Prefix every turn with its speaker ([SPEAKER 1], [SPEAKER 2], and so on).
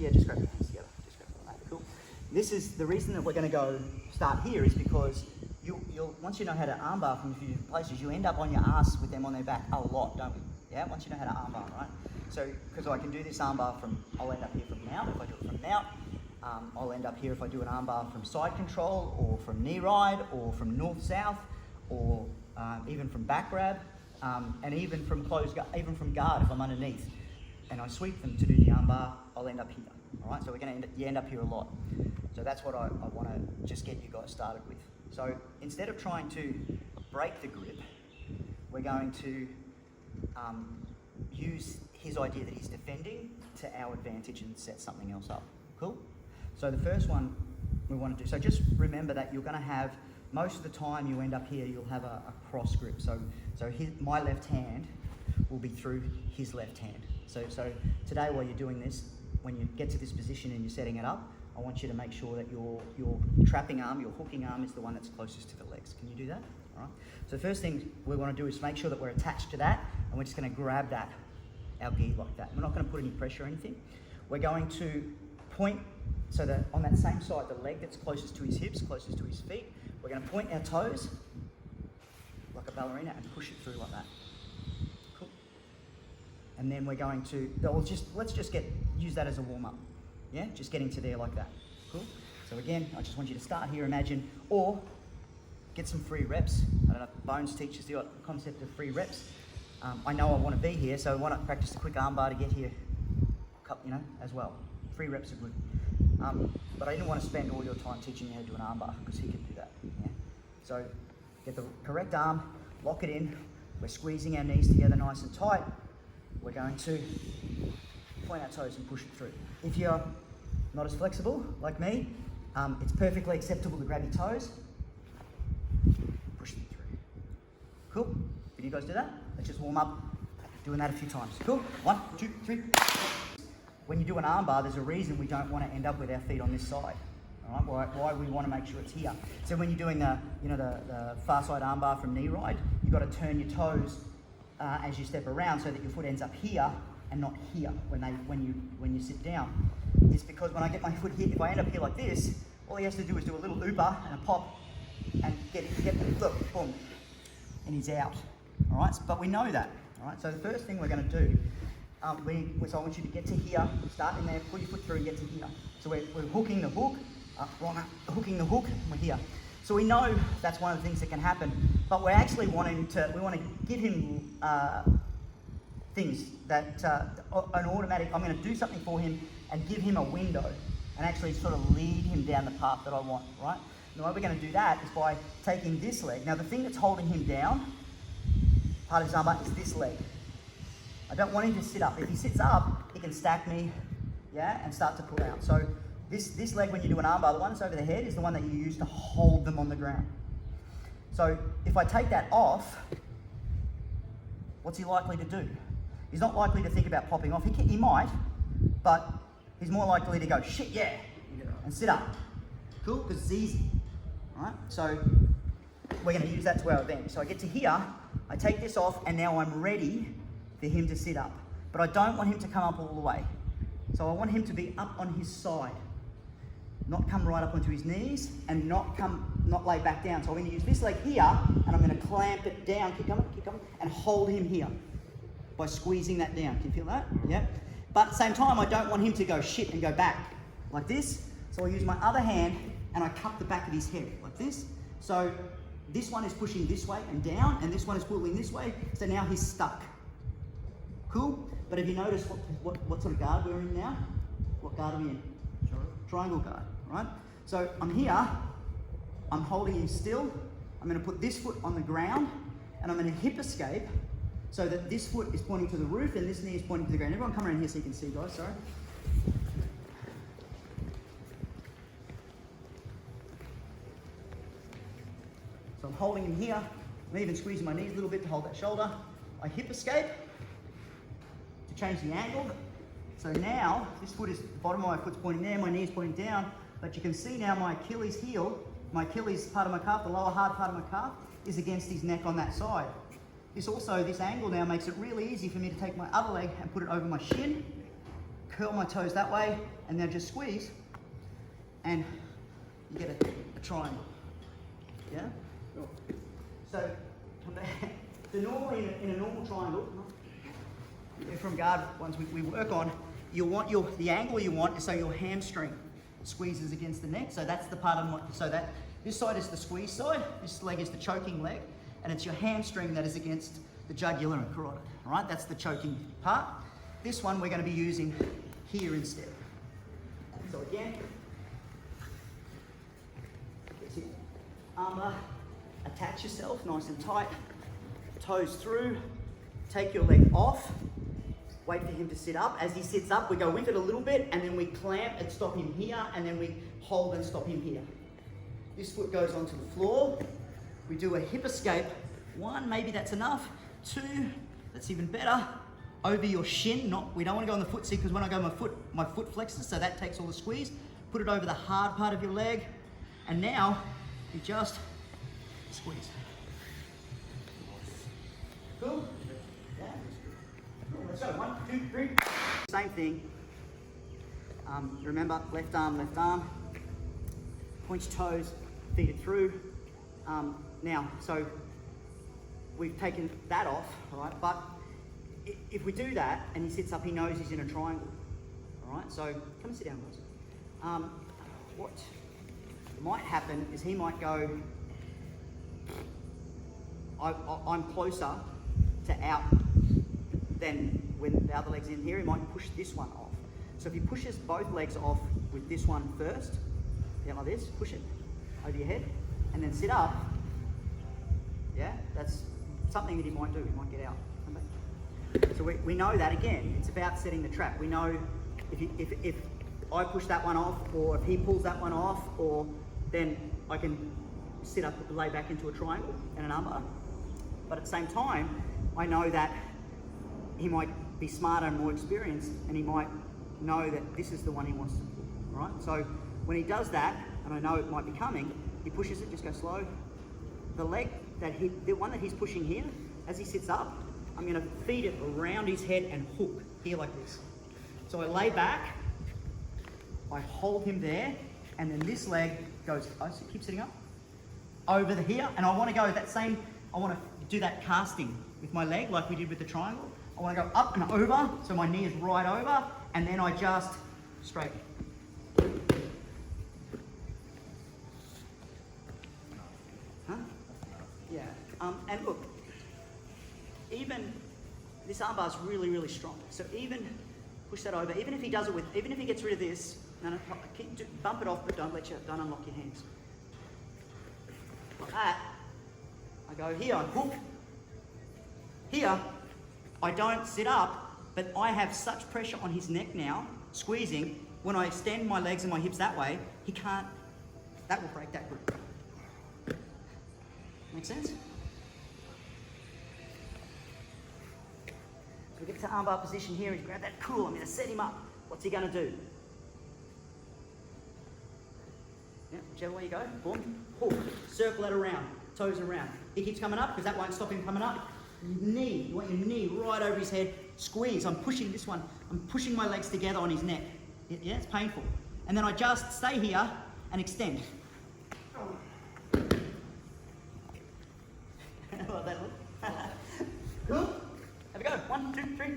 [SPEAKER 1] Yeah, just grab your hands together. Just grab them like that. Cool. This is the reason that we're going to start here is because you'll once you know how to armbar from a few different places, you end up on your ass with them on their back a lot, don't we? Yeah, once you know how to armbar, right? So, because I can do this armbar I'll end up here from mount. If I do it from mount, I'll end up here if I do an armbar from side control, or from knee ride, or from north-south, or even from back grab, and even from even from guard if I'm underneath. And I sweep them to do the armbar, I'll end up here. All right, so you end up here a lot. So that's what I want to just get you guys started with. So instead of trying to break the grip, we're going to use his idea that he's defending to our advantage and set something else up. Cool? So the first one we want to do, so just remember that you're going to have, most of the time you end up here, you'll have a cross grip. So my left hand will be through his left hand. So today while you're doing this, when you get to this position and you're setting it up, I want you to make sure that your trapping arm, your hooking arm is the one that's closest to the legs. Can you do that? All right. So the first thing we want to do is make sure that we're attached to that, and we're just going to grab our gi like that. We're not going to put any pressure or anything. We're going to point, so that on that same side, the leg that's closest to his hips, closest to his feet, we're going to point our toes like a ballerina and push it through like that. Cool. And then we're going to, let's just use that as a warm-up. Yeah, just getting to there like that. Cool. So again, I just want you to start here, imagine, or get some free reps. I don't know if Bones teaches the concept of free reps. I know I want to be here, so I want to practice a quick armbar to get here, as well. Free reps are good. But I didn't want to spend all your time teaching you how to do an armbar, because he can do that. Yeah. So get the correct arm, lock it in. We're squeezing our knees together nice and tight. We're going to point our toes and push it through. If you're not as flexible like me, it's perfectly acceptable to grab your toes, push them through. Cool? Can you guys do that? Let's just warm up doing that a few times. Cool? 1, 2, 3. When you do an armbar, there's a reason we don't want to end up with our feet on this side. All right? Why we want to make sure it's here. So when you're doing the far side armbar from knee ride, you've got to turn your toes as you step around so that your foot ends up here and not here when you sit down. It's because when I get my foot here, if I end up here like this, all he has to do is do a little ooper and a pop and get look, boom, and he's out. All right, but we know that. All right, so the first thing we're going to do, so I want you to get to here, start in there, pull your foot through and get to here. So we're hooking the hook, hooking the hook, and we're here. So we know that's one of the things that can happen, but we're actually we want to give him things that an automatic, I'm going to do something for him and give him a window and actually sort of lead him down the path that I want, right? And the way we're going to do that is by taking this leg. Now the thing that's holding him down, part of his armbar, is this leg. I don't want him to sit up. If he sits up, he can stack me, yeah, and start to pull out. So this leg, when you do an armbar, the one that's over the head is the one that you use to hold them on the ground. So if I take that off, what's he likely to do? He's not likely to think about popping off. He might, but he's more likely to go, shit, yeah, and sit up. Cool, because it's easy. All right, so we're going to use that to our advantage. So I get to here, I take this off, and now I'm ready for him to sit up. But I don't want him to come up all the way. So I want him to be up on his side, not come right up onto his knees, and not lay back down. So I'm going to use this leg here, and I'm going to clamp it down, keep coming, and hold him here by squeezing that down. Can you feel that? Yeah. But at the same time, I don't want him to go shit and go back like this. So I use my other hand and I cup the back of his head like this. So this one is pushing this way and down, and this one is pulling this way. So now he's stuck. Cool? But have you noticed what sort of guard we're in now? What guard are we in? Triangle guard, right? So I'm here, I'm holding him still. I'm going to put this foot on the ground, and I'm going to hip escape so that this foot is pointing to the roof and this knee is pointing to the ground. Everyone come around here so you can see, guys, sorry. So I'm holding him here. I'm even squeezing my knees a little bit to hold that shoulder. I hip escape to change the angle. So now this foot is, the bottom of my foot's pointing there, my knee's pointing down, but you can see now my Achilles heel, my Achilles part of my calf, the lower hard part of my calf, is against his neck on that side. This angle now makes it really easy for me to take my other leg and put it over my shin, curl my toes that way, and then just squeeze, and you get a triangle. Yeah? So, come back. So normally in a normal triangle, from guard ones we work on, you want the angle you want is so your hamstring squeezes against the neck. So that's the part so that this side is the squeeze side, this leg is the choking leg, and it's your hamstring that is against the jugular and carotid. All right, that's the choking part. This one we're going to be using here instead. So again, armbar, attach yourself nice and tight, toes through, take your leg off, wait for him to sit up. As he sits up, we go with it a little bit, and then we clamp and stop him here, and then we hold and stop him here. This foot goes onto the floor. We do a hip escape. 1, maybe that's enough. 2, that's even better. Over your shin. We don't want to go on the foot seat, because when I go my foot flexes, so that takes all the squeeze. Put it over the hard part of your leg, and now you just squeeze. Cool? Yeah? Cool. Let's go. 1, 2, 3. Same thing. Remember, left arm. Point your toes, feed it through. Now, so we've taken that off, right? But if we do that and he sits up, he knows he's in a triangle. All right, so come and sit down, guys. What might happen is he might go, I'm closer to out than when the other leg's in here. He might push this one off. So if he pushes both legs off with this one first, yeah, like this, push it over your head, and then sit up. Yeah, that's something that he might do. He might get out. Come back. So we know that again. It's about setting the trap. We know if I push that one off, or if he pulls that one off, or then I can sit up, lay back into a triangle and an armbar. But at the same time, I know that he might be smarter and more experienced, and he might know that this is the one he wants to pull. Right? So when he does that, and I know it might be coming, he pushes it, just go slow. The leg the one that he's pushing here, as he sits up, I'm going to feed it around his head and hook here like this. So I lay back, I hold him there, and then this leg goes, keep sitting up, over the here, and I want to go that same, I want to do that casting with my leg like we did with the triangle. I want to go up and over, so my knee is right over, and then I just straight. Huh? Yeah. And look, even this armbar is really, really strong. So even push that over. Even if he does it even if he gets rid of this, bump it off, but don't unlock your hands. Like that. I go here, I hook. Here, I don't sit up, but I have such pressure on his neck now, squeezing. When I extend my legs and my hips that way, he can't. That will break that grip. Make sense? So we get to armbar position here. He's grab that. Cool. I'm going to set him up. What's he going to do? Yeah, whichever way you go. Boom. Hook. Circle it around. Toes around. He keeps coming up because that won't stop him coming up. Knee. You want your knee right over his head. Squeeze. I'm pushing this one. I'm pushing my legs together on his neck. Yeah, it's painful. And then I just stay here and extend. Like that look. Cool. Have a go. 1, 2, 3.